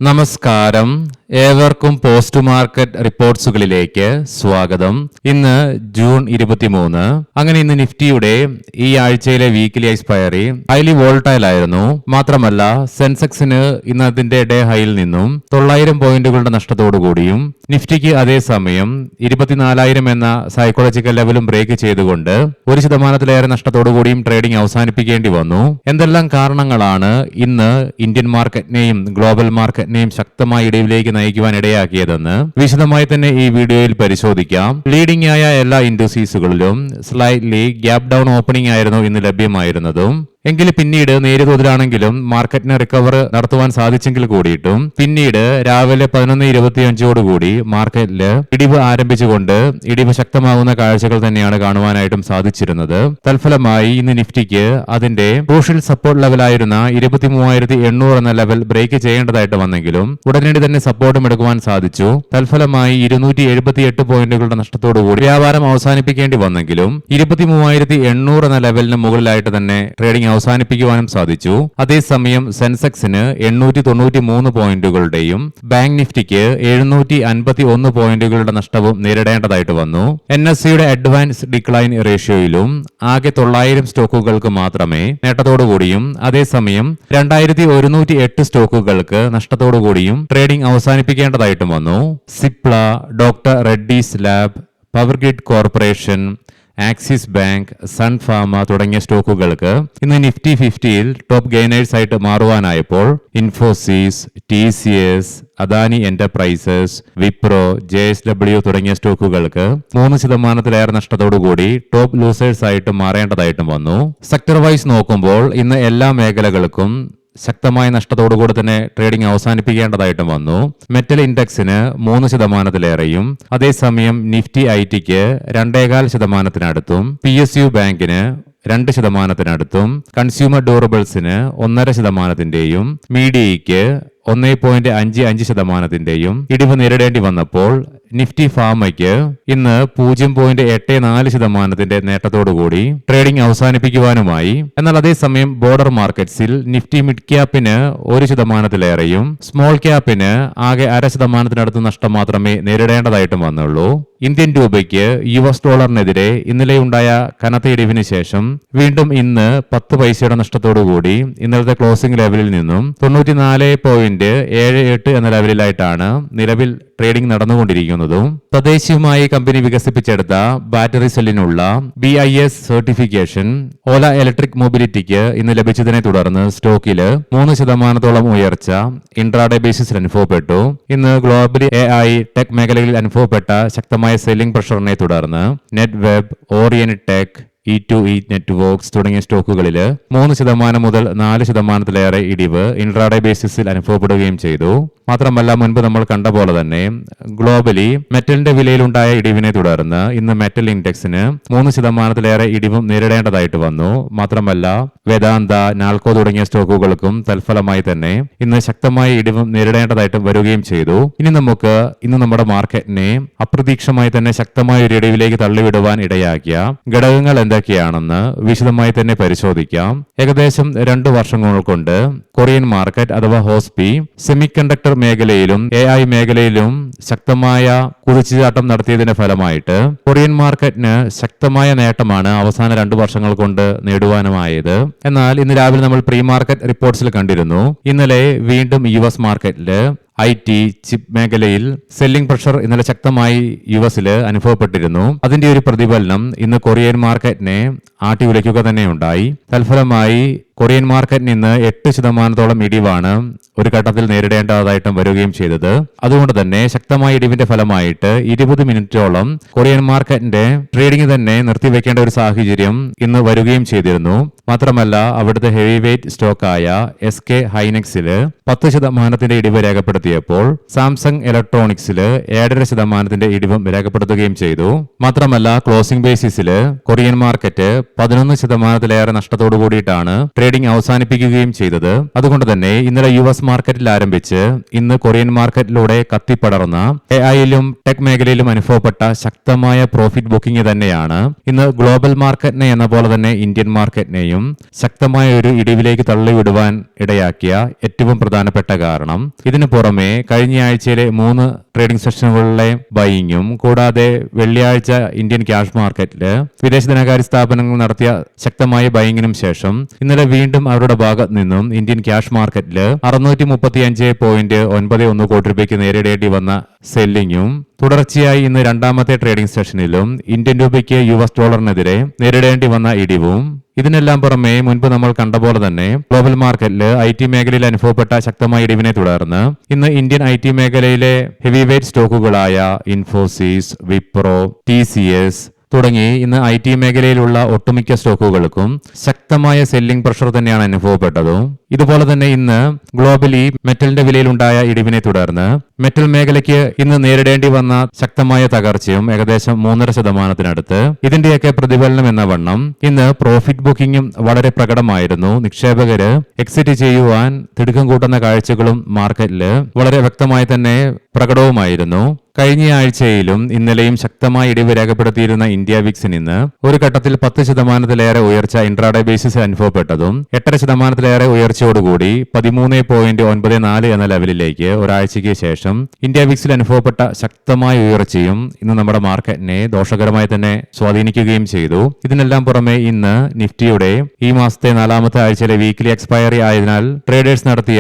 നമസ്കാരം, ഏവർക്കും post market റിപ്പോർട്ട്സുകളിലേക്ക് സ്വാഗതം. ഇന്ന് ജൂൺ 23. അങ്ങനെ ഇന്ന് നിഫ്റ്റിയുടെ ഈ ആഴ്ചയിലെ വീക്കിലി എക്സ്പയറി ഹൈലി വോൾട്ടൈൽ ആയിരുന്നു. മാത്രമല്ല സെൻസെക്സിന് ഇന്ന് അതിന്റെ ഡേ ഹൈയിൽ നിന്നും 900 പോയിന്റുകളുടെ നഷ്ടത്തോടുകൂടിയും നിഫ്റ്റിക്ക് അതേസമയം 24,000 എന്ന സൈക്കോളജിക്കൽ ലെവലും ബ്രേക്ക് ചെയ്തുകൊണ്ട് 1% നഷ്ടത്തോടുകൂടിയും ട്രേഡിംഗ് അവസാനിപ്പിക്കേണ്ടി വന്നു. എന്തെല്ലാം കാരണങ്ങളാണ് ഇന്ന് ഇന്ത്യൻ മാർക്കറ്റിനെയും ഗ്ലോബൽ മാർക്കറ്റിനെയും ശക്തമായ ഇടിവിലേക്ക് നയിക്കുവാൻ ഇടയാക്കിയതെന്ന് വിശദമായി തന്നെ ഈ വീഡിയോയിൽ പരിശോധിക്കാം. ലീഡിംഗ് ആയ എല്ലാ ഇൻഡസ്ട്രീസുകളിലും സ്ലൈറ്റ്ലി ഗ്യാപ് ഡൗൺ ഓപ്പണിംഗ് ആയിരുന്നു ഇന്ന് ലഭ്യമായിരുന്നതും. എങ്കിലും പിന്നീട് നേരിയ തോതിലാണെങ്കിലും മാർക്കറ്റിന് റിക്കവർ നടത്തുവാൻ സാധിച്ചെങ്കിൽ കൂടിയിട്ടും പിന്നീട് രാവിലെ 11:25 മാർക്കറ്റില് ഇടിവ് ആരംഭിച്ചുകൊണ്ട് ഇടിവ് ശക്തമാകുന്ന കാഴ്ചകൾ തന്നെയാണ് കാണുവാനായിട്ടും സാധിച്ചിരുന്നത്. തൽഫലമായി ഇന്ന് നിഫ്റ്റിക്ക് അതിന്റെ ക്രൂഷ്യൽ സപ്പോർട്ട് ലെവലായിരുന്ന 23,800 എന്ന ലെവൽ ബ്രേക്ക് ചെയ്യേണ്ടതായിട്ട് വന്നെങ്കിലും ഉടനടി തന്നെ സപ്പോർട്ടും എടുക്കുവാൻ സാധിച്ചു. തൽഫലമായി 278 പോയിന്റുകളുടെ നഷ്ടത്തോടുകൂടി വ്യാപാരം അവസാനിപ്പിക്കേണ്ടി വന്നെങ്കിലും 23,800 എന്ന ലെവലിന് മുകളിലായിട്ട് തന്നെ ട്രേഡിംഗ് അവസാനിപ്പിക്കുവാനും സാധിച്ചു. അതേസമയം സെൻസെക്സിന് 893 പോയിന്റുകളുടെയും ബാങ്ക് നിഫ്റ്റിക്ക് 751 പോയിന്റുകളുടെ നഷ്ടവും നേരിടേണ്ടതായിട്ട് വന്നു. NSEയുടെ അഡ്വാൻസ് ഡിക്ലൈൻ റേഷ്യോയിലും ആകെ 900 സ്റ്റോക്കുകൾക്ക് മാത്രമേ നേട്ടത്തോടുകൂടിയും അതേസമയം 2,108 സ്റ്റോക്കുകൾക്ക് നഷ്ടത്തോടുകൂടിയും ട്രേഡിംഗ് അവസാനിപ്പിക്കേണ്ടതായിട്ടും വന്നു. Cipla, doctor Reddy's lab, Power Grid Corporation, Axis Bank, Sun Pharma തുടങ്ങിയ സ്റ്റോക്കുകൾക്ക് ഇന്ന് നിഫ്റ്റി 50യിൽ ടോപ്പ് ഗെയിനേഴ്സ് ആയിട്ട് മാറുവാനായപ്പോൾ Infosys, TCS, Adani enterprises, Wipro, JSW തുടങ്ങിയ സ്റ്റോക്കുകൾക്ക് 3% നഷ്ടത്തോടുകൂടി ടോപ്പ് ലൂസേഴ്സ് ആയിട്ട് മാറേണ്ടതായിട്ടും വന്നു. സെക്ടർ വൈസ് നോക്കുമ്പോൾ ഇന്ന് എല്ലാ മേഖലകൾക്കും ശക്തമായ നഷ്ടത്തോടുകൂടി തന്നെ ട്രേഡിംഗ് അവസാനിപ്പിക്കേണ്ടതായിട്ടും വന്നു. മെറ്റൽ ഇൻഡെക്സിന് 3%, അതേസമയം നിഫ്റ്റി ITക്ക് 2.25%, PSU ബാങ്കിന് 2%, കൺസ്യൂമർ ഡ്യൂറബിൾസിന് 1.5%, മീഡിയയ്ക്ക് 1.55% ഇടിവ് നേരിടേണ്ടി വന്നപ്പോൾ നിഫ്റ്റി ഫാർമയ്ക്ക് ഇന്ന് 0.84% നേട്ടത്തോടുകൂടി ട്രേഡിംഗ് അവസാനിപ്പിക്കുവാനുമായി. എന്നാൽ അതേസമയം ബോർഡർ മാർക്കറ്റ്സിൽ നിഫ്റ്റി മിഡ് ക്യാപ്പിന് 1%, സ്മോൾ ക്യാപ്പിന് ആകെ 0.5% നഷ്ടം മാത്രമേ നേരിടേണ്ടതായിട്ടും വന്നുള്ളൂ. ഇന്ത്യൻ രൂപയ്ക്ക് US ഡോളറിനെതിരെ ഇന്നലെ ഉണ്ടായ കനത്ത ഇടിവിന് ശേഷം വീണ്ടും ഇന്ന് 10 പൈസയുടെ നഷ്ടത്തോടുകൂടി ഇന്നലത്തെ ക്ലോസിംഗ് ലെവലിൽ നിന്നും 94.78 എന്ന ലെവലിലായിട്ടാണ് നിലവിൽ ട്രേഡിംഗ് നടന്നുകൊണ്ടിരിക്കുന്നതും. തദ്ദേശീയമായി കമ്പനി വികസിപ്പിച്ചെടുത്ത ബാറ്ററി സെല്ലിനുള്ള BIS സർട്ടിഫിക്കേഷൻ ഓല ഇലക്ട്രിക് മൊബിലിറ്റിക്ക് ഇന്ന് ലഭിച്ചതിനെ തുടർന്ന് സ്റ്റോക്കില് 3% ഉയർച്ച ഇൻട്രാഡേ ബേസിസിൽ അനുഭവപ്പെട്ടു. ഇന്ന് ഗ്ലോബലി AI ടെക് മേഖലകളിൽ അനുഭവപ്പെട്ട ശക്തമായ സെല്ലിംഗ് പ്രഷറിനെ തുടർന്ന് net web, orient tech, E2E networks തുടങ്ങിയ സ്റ്റോക്കുകളിൽ 3% മുതൽ 4% ഇടിവ് ഇൻട്രാഡേ ബേസിസിൽ അനുഭവപ്പെടുകയും ചെയ്തു. മാത്രമല്ല മുൻപ് നമ്മൾ കണ്ട പോലെ തന്നെ ഗ്ലോബലി മെറ്റലിന്റെ വിലയിലുണ്ടായ ഇടിവിനെ തുടർന്ന് ഇന്ന് മെറ്റൽ ഇൻഡെക്സിന് 3% ഇടിവും നേരിടേണ്ടതായിട്ട് വന്നു. മാത്രമല്ല വേദാന്ത, നാൽക്കോ തുടങ്ങിയ സ്റ്റോക്കുകൾക്കും തൽഫലമായി തന്നെ ഇന്ന് ശക്തമായ ഇടിവും നേരിടേണ്ടതായിട്ടും വരികയും ചെയ്തു. ഇനി നമുക്ക് ഇന്ന് നമ്മുടെ മാർക്കറ്റിനെ അപ്രതീക്ഷമായി തന്നെ ശക്തമായ ഒരു ഇടിവിലേക്ക് തള്ളിവിടുവാൻ ഇടയാക്കിയ ഘടകങ്ങൾ എന്തൊക്കെയാണെന്ന് വിശദമായി തന്നെ പരിശോധിക്കാം. ഏകദേശം 2 വർഷങ്ങൾ കൊണ്ട് കൊറിയൻ മാർക്കറ്റ് അഥവാ ഹോസ്പി സെമികണ്ടക്ടർ മേഖലയിലും AI മേഖലയിലും ശക്തമായ കുതിച്ചുചാട്ടം നടത്തിയതിന്റെ ഫലമായിട്ട് കൊറിയൻ മാർക്കറ്റിന് ശക്തമായ നേട്ടമാണ് അവസാന 2 വർഷങ്ങൾ കൊണ്ട് നേടുവാനുമായത്. എന്നാൽ ഇന്ന് രാവിലെ നമ്മൾ പ്രീ മാർക്കറ്റ് റിപ്പോർട്ട്സിൽ കണ്ടിരുന്നു ഇന്നലെ വീണ്ടും US മാർക്കറ്റില് IT ചിപ്പ് മേഖലയിൽ സെല്ലിംഗ് പ്രഷർ ഇന്നലെ ശക്തമായി US അനുഭവപ്പെട്ടിരുന്നു. അതിന്റെ ഒരു പ്രതിഫലനം ഇന്ന് കൊറിയൻ മാർക്കറ്റിനെ ആട്ടി ഉലയ്ക്കുക തന്നെ ഉണ്ടായി. തൽഫലമായി കൊറിയൻ മാർക്കറ്റിന് ഇന്ന് 8% ഇടിവാണ് ഒരു ഘട്ടത്തിൽ നേരിടേണ്ടതായിട്ടും വരികയും ചെയ്തത്. അതുകൊണ്ട് തന്നെ ശക്തമായ ഇടിവിന്റെ ഫലമായിട്ട് 20 മിനിറ്റോളം കൊറിയൻ മാർക്കറ്റിന്റെ ട്രേഡിംഗ് തന്നെ നിർത്തിവെക്കേണ്ട ഒരു സാഹചര്യം ഇന്ന് വരികയും ചെയ്തിരുന്നു. മാത്രമല്ല അവിടുത്തെ ഹെവി വെയിറ്റ് സ്റ്റോക്കായ SK ഹൈനെക്സില് 10% ഇടിവ് രേഖപ്പെടുത്തിയപ്പോൾ സാംസങ് ഇലക്ട്രോണിക്സില് 7.5% ഇടിവും രേഖപ്പെടുത്തുകയും ചെയ്തു. മാത്രമല്ല ക്ലോസിംഗ് ബേസിസില് കൊറിയൻ മാർക്കറ്റ് 11% നഷ്ടത്തോടു കൂടിയിട്ടാണ് ട്രേഡിംഗ് അവസാനിപ്പിക്കുകയും ചെയ്തത്. അതുകൊണ്ട് തന്നെ ഇന്നലെ US മാർക്കറ്റിൽ ആരംഭിച്ച് ഇന്ന് കൊറിയൻ മാർക്കറ്റിലൂടെ കത്തിപ്പടർന്ന AI-യിലും ടെക് മേഖലയിലും അനുഭവപ്പെട്ട ശക്തമായ പ്രോഫിറ്റ് ബുക്കിംഗ് തന്നെയാണ് ഇന്ന് ഗ്ലോബൽ മാർക്കറ്റിനെ എന്ന പോലെ തന്നെ ഇന്ത്യൻ മാർക്കറ്റിനെയും ശക്തമായ ഒരു ഇടിവിലേക്ക് തള്ളിവിടുവാൻ ഇടയാക്കിയ ഏറ്റവും പ്രധാനപ്പെട്ട കാരണം. ഇതിനു പുറമെ കഴിഞ്ഞ ആഴ്ചയിലെ 3 ട്രേഡിംഗ് സെഷനുകളിലെ ബൈയിങ്ങും കൂടാതെ വെള്ളിയാഴ്ച ഇന്ത്യൻ ക്യാഷ് മാർക്കറ്റിൽ വിദേശ ധനകാര്യ സ്ഥാപനങ്ങൾ നടത്തിയ ശക്തമായ ബൈയിങ്ങിനും ശേഷം ഇന്നലെ വീണ്ടും അവരുടെ ഭാഗത്ത് നിന്നും ഇന്ത്യൻ ക്യാഷ് മാർക്കറ്റിൽ 635.91 കോടി രൂപയ്ക്ക് നേരിടേണ്ടി വന്ന സെല്ലിങ്ങും തുടർച്ചയായി ഇന്ന് രണ്ടാമത്തെ ട്രേഡിംഗ് സെഷനിലും ഇന്ത്യൻ രൂപയ്ക്ക് US ഡോളറിനെതിരെ നേരിടേണ്ടി വന്ന ഇടിവും. ഇതിനെല്ലാം പുറമെ മുൻപ് നമ്മൾ കണ്ട പോലെ തന്നെ ഗ്ലോബൽ മാർക്കറ്റിൽ IT മേഖലയിൽ അനുഭവപ്പെട്ട ശക്തമായ ഇടിവിനെ തുടർന്ന് ഇന്ന് ഇന്ത്യൻ IT മേഖലയിലെ ഹെവി വെയ്റ്റ് സ്റ്റോക്കുകളായ ഇൻഫോസിസ്, വിപ്രോ, TCS തുടങ്ങി ഇന്ന് IT മേഖലയിലുള്ള ഒട്ടുമിക്ക സ്റ്റോക്കുകൾക്കും ശക്തമായ സെല്ലിംഗ് പ്രഷർ തന്നെയാണ് അനുഭവപ്പെട്ടതും. ഇതുപോലെ തന്നെ ഇന്ന് ഗ്ലോബലി മെറ്റലിന്റെ വിലയിലുണ്ടായ ഇടിവിനെ തുടർന്ന് മെറ്റൽ മേഖലയ്ക്ക് ഇന്ന് നേരിടേണ്ടി വന്ന ശക്തമായ തകർച്ചയും ഏകദേശം 3.5%. ഇതിന്റെയൊക്കെ പ്രതിഫലനം എന്ന വണ്ണം ഇന്ന് പ്രോഫിറ്റ് ബുക്കിംഗും വളരെ പ്രകടമായിരുന്നു. നിക്ഷേപകര് എക്സിറ്റ് ചെയ്യുവാൻ തിടുക്കം കൂട്ടുന്ന കാഴ്ചകളും മാർക്കറ്റിൽ വളരെ വ്യക്തമായി തന്നെ പ്രകടവുമായിരുന്നു. കഴിഞ്ഞ ആഴ്ചയിലും ഇന്നലെയും ശക്തമായ ഇടിവ് രേഖപ്പെടുത്തിയിരുന്ന ഇന്ത്യ വിക്സിന് ഇന്ന് ഒരു ഘട്ടത്തിൽ 10%-ലേറെ ഉയർച്ച ഇൻട്രാഡേ ബേസിസിൽ അനുഭവപ്പെട്ടതും 8% ഉയർച്ചയോടുകൂടി 13.94 എന്ന ലെവലിലേക്ക് ഒരാഴ്ചയ്ക്ക് ശേഷം ഇന്ത്യ വിക്സിൽ അനുഭവപ്പെട്ട ശക്തമായ ഉയർച്ചയും ഇന്ന് നമ്മുടെ മാർക്കറ്റിനെ ദോഷകരമായി തന്നെ സ്വാധീനിക്കുകയും ചെയ്തു. ഇതിനെല്ലാം പുറമെ ഇന്ന് നിഫ്റ്റിയുടെ ഈ മാസത്തെ 4ാമത്തെ ആഴ്ചയിലെ വീക്കിലി എക്സ്പയറി ആയതിനാൽ ട്രേഡേഴ്സ് നടത്തിയ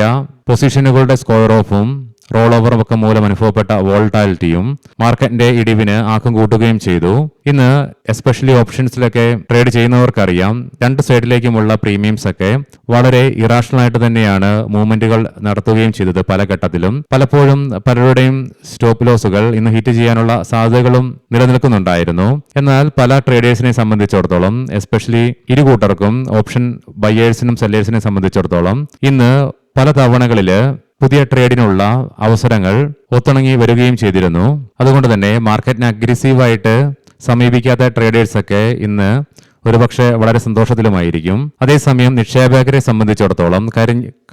പൊസിഷനുകളുടെ സ്ക്വയർ ഓഫും റോൾ ഓവറും ഒക്കെ മൂലം അനുഭവപ്പെട്ട വോൾട്ടാലിറ്റിയും മാർക്കറ്റിന്റെ ഇടിവിന് ആക്കം കൂട്ടുകയും ചെയ്തു. ഇന്ന് എസ്പെഷ്യലി ഓപ്ഷൻസിലൊക്കെ ട്രേഡ് ചെയ്യുന്നവർക്കറിയാം, രണ്ട് സൈഡിലേക്കുമുള്ള പ്രീമിയംസ് ഒക്കെ വളരെ ഇറാഷണൽ ആയിട്ട് തന്നെയാണ് മൂവ്മെന്റുകൾ നടത്തുകയും ചെയ്തത്. പല ഘട്ടത്തിലും പലപ്പോഴും പലരുടെയും സ്റ്റോപ്പ് ലോസുകൾ ഇന്ന് ഹിറ്റ് ചെയ്യാനുള്ള സാധ്യതകളും നിലനിൽക്കുന്നുണ്ടായിരുന്നു. എന്നാൽ പല ട്രേഡേഴ്സിനെ സംബന്ധിച്ചിടത്തോളം, എസ്പെഷ്യലി ഇരു കൂട്ടർക്കും ഓപ്ഷൻ ബയേഴ്സിനും സെല്ലേഴ്സിനെ സംബന്ധിച്ചിടത്തോളം ഇന്ന് പല തവണകളില് പുതിയ ട്രേഡിനുള്ള അവസരങ്ങൾ ഒത്തിണങ്ങി വരികയും ചെയ്തിരുന്നു. അതുകൊണ്ട് തന്നെ മാർക്കറ്റിനെ അഗ്രസീവായിട്ട് സമീപിക്കാത്ത ട്രേഡേഴ്സൊക്കെ ഇന്ന് ഒരുപക്ഷെ വളരെ സന്തോഷത്തിലുമായിരിക്കും. അതേസമയം നിക്ഷേപകരെ സംബന്ധിച്ചിടത്തോളം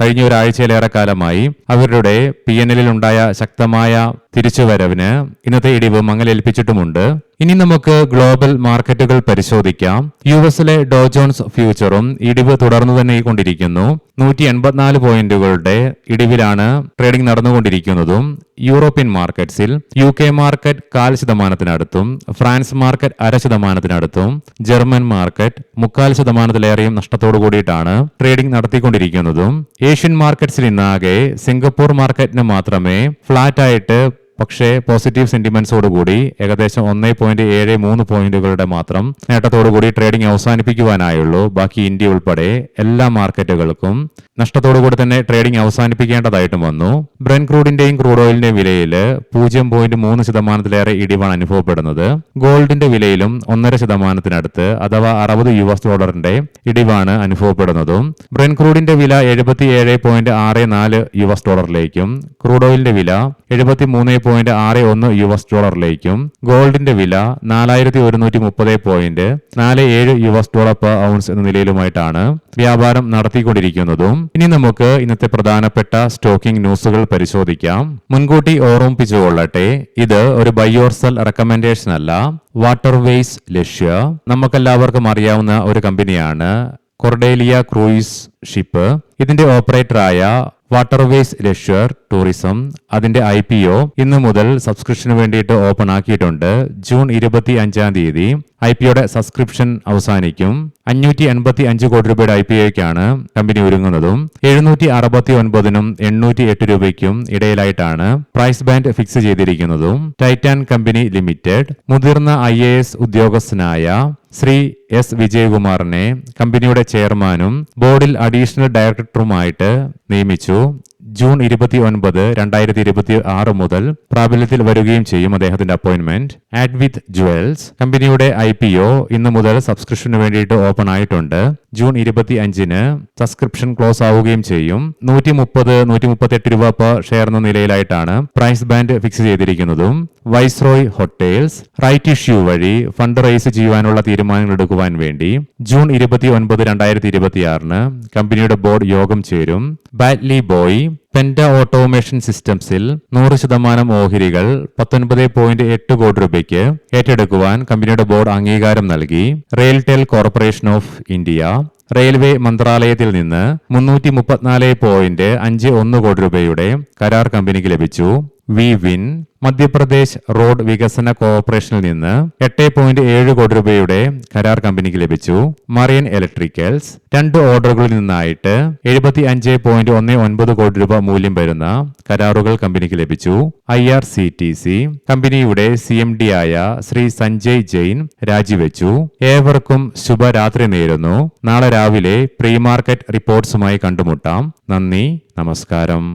കഴിഞ്ഞ ഒരാഴ്ചയിലേറെ കാലമായി അവരുടെ PNL ഉണ്ടായ ശക്തമായ തിരിച്ചുവരവിന് ഇന്നത്തെ ഇടിവ് മങ്ങലേൽപ്പിച്ചിട്ടുമുണ്ട്. ഇനി നമുക്ക് ഗ്ലോബൽ മാർക്കറ്റുകൾ പരിശോധിക്കാം. US-ലെ ഡോ ജോൺസ് ഫ്യൂച്ചറും ഇടിവ് തുടർന്നു തന്നെ കൊണ്ടിരിക്കുന്നു. 184 പോയിന്റുകളുടെ ഇടിവിലാണ് ട്രേഡിംഗ് നടന്നുകൊണ്ടിരിക്കുന്നതും. യൂറോപ്യൻ മാർക്കറ്റ്സിൽ UK market 0.25%, France market 0.5%, German market 0.25%-ലേറെയും നഷ്ടത്തോടു കൂടിയിട്ടാണ് ട്രേഡിംഗ് നടത്തിക്കൊണ്ടിരിക്കുന്നതും. ഏഷ്യൻ മാർക്കറ്റ്സിൽ ഇന്നാകെ സിംഗപ്പൂർ മാർക്കറ്റിന് മാത്രമേ ഫ്ലാറ്റ് ആയിട്ട് പക്ഷേ പോസിറ്റീവ് സെന്റിമെന്റ്സോടുകൂടി ഏകദേശം 1.73 പോയിന്റുകളുടെ മാത്രം നേട്ടത്തോടുകൂടി ട്രേഡിംഗ് അവസാനിപ്പിക്കുവാനായുള്ളൂ. ബാക്കി ഇന്ത്യ ഉൾപ്പെടെ എല്ലാ മാർക്കറ്റുകൾക്കും നഷ്ടത്തോടുകൂടി തന്നെ ട്രേഡിംഗ് അവസാനിപ്പിക്കേണ്ടതായിട്ടും വന്നു. ബ്രെൻ ക്രൂഡിന്റെയും ക്രൂഡ് ഓയിലിന്റെയും വിലയിൽ 0.3%-ലേറെ ഇടിവാണ് അനുഭവപ്പെടുന്നത്. ഗോൾഡിന്റെ വിലയിലും 1.5%-നടുത്ത് അഥവാ $60 ഇടിവാണ് അനുഭവപ്പെടുന്നതും. ബ്രെൻ ക്രൂഡിന്റെ വില $74.64, ക്രൂഡ് ഓയിലിന്റെ വില $73.61, ഗോൾഡിന്റെ വില $4130.47 per ഔൺസ് എന്ന നിലയിലുമായിട്ടാണ് വ്യാപാരം നടത്തിക്കൊണ്ടിരിക്കുന്നതും. ഇനി നമുക്ക് ഇന്നത്തെ പ്രധാനപ്പെട്ട സ്റ്റോക്കിംഗ് ന്യൂസുകൾ പരിശോധിക്കാം. മുൻകൂട്ടി ഓർമ്മിപ്പിച്ചുകൊള്ളട്ടെ, ഇത് ഒരു ബൈ ഓർ സെൽ റെക്കമെൻഡേഷൻ അല്ല. വാട്ടർവേസ് ലഷ്യ നമുക്കെല്ലാവർക്കും അറിയാവുന്ന ഒരു കമ്പനിയാണ് കൊർഡേലിയ ക്രൂയിസ് ഷിപ്പ്. ഇതിന്റെ ഓപ്പറേറ്ററായ വാട്ടർവേസ് ലഷ്യർ ടൂറിസം അതിന്റെ IPO ഇന്ന് മുതൽ സബ്സ്ക്രിപ്ഷന് വേണ്ടിയിട്ട് ഓപ്പൺ ആക്കിയിട്ടുണ്ട്. ജൂൺ 25 IPOയുടെ സബ്സ്ക്രിപ്ഷൻ അവസാനിക്കും. 585 കോടി രൂപയുടെ IPOയ്ക്കാണ് കമ്പനി ഒരുങ്ങുന്നതും. 769-നും 808 രൂപയ്ക്കും ഇടയിലായിട്ടാണ് പ്രൈസ് ബാൻഡ് ഫിക്സ് ചെയ്തിരിക്കുന്നതും. ടൈറ്റാൻ കമ്പനി ലിമിറ്റഡ് മുതിർന്ന IAS ഉദ്യോഗസ്ഥനായ ശ്രീ S വിജയകുമാറിനെ കമ്പനിയുടെ ചെയർമാനും ബോർഡിൽ അഡീഷണൽ ഡയറക്ടറുമായിട്ട് നിയമിച്ചു. ജൂൺ 29, 2026 മുതൽ പ്രാബല്യത്തിൽ വരികയും ചെയ്യും അദ്ദേഹത്തിന്റെ അപ്പോയിന്റ്മെന്റ്. ആഡ് വിത്ത് ജുവൽസ് കമ്പനിയുടെ IPO ഇന്ന് മുതൽ സബ്സ്ക്രിപ്ഷന് വേണ്ടിയിട്ട് ഓപ്പൺ ആയിട്ടുണ്ട്. ജൂൺ 25-ന് സബ്സ്ക്രിപ്ഷൻ ക്ലോസ് ആവുകയും ചെയ്യും. 138 രൂപ per ഷെയർ എന്ന നിലയിലായിട്ടാണ് പ്രൈസ് ബാൻഡ് ഫിക്സ് ചെയ്തിരിക്കുന്നതും. വൈസ്രോയ് ഹോട്ടൽസ് റൈറ്റ് ഇഷ്യൂ വഴി ഫണ്ട് റൈസ് ചെയ്യുവാനുള്ള തീരുമാനങ്ങൾ എടുക്കുവാൻ വേണ്ടി ജൂൺ 29, 2026-ന് കമ്പനിയുടെ ബോർഡ് യോഗം ചേരും. ബാറ്റ്ലി ബോയ് പെന്റ ഓട്ടോമേഷൻ സിസ്റ്റംസിൽ 100% ഓഹരികൾ 19.8 കോടി രൂപയ്ക്ക് ഏറ്റെടുക്കുവാൻ കമ്പനിയുടെ ബോർഡ് അംഗീകാരം നൽകി. RailTel corporation of India railway മന്ത്രാലയത്തിൽ നിന്ന് 334.51 കോടി രൂപയുടെ കരാർ കമ്പനിക്ക് ലഭിച്ചു. വിൻ മധ്യപ്രദേശ് റോഡ് വികസന കോർപ്പറേഷനിൽ നിന്ന് 8.7 കോടി രൂപയുടെ കരാർ കമ്പനിക്ക് ലഭിച്ചു. മറൈൻ ഇലക്ട്രിക്കൽസ് 2 ഓർഡറുകളിൽ നിന്നായിട്ട് 75.19 കോടി രൂപ മൂല്യം വരുന്ന കരാറുകൾ കമ്പനിക്ക് ലഭിച്ചു. IRCTC കമ്പനിയുടെ CMD ആയ ശ്രീ സഞ്ജയ് ജെയിൻ രാജിവെച്ചു. ഏവർക്കും ശുഭരാത്രി നേരുന്നു. നാളെ രാവിലെ പ്രീ മാർക്കറ്റ് റിപ്പോർട്ട്സുമായി കണ്ടുമുട്ടാം. നന്ദി, നമസ്കാരം.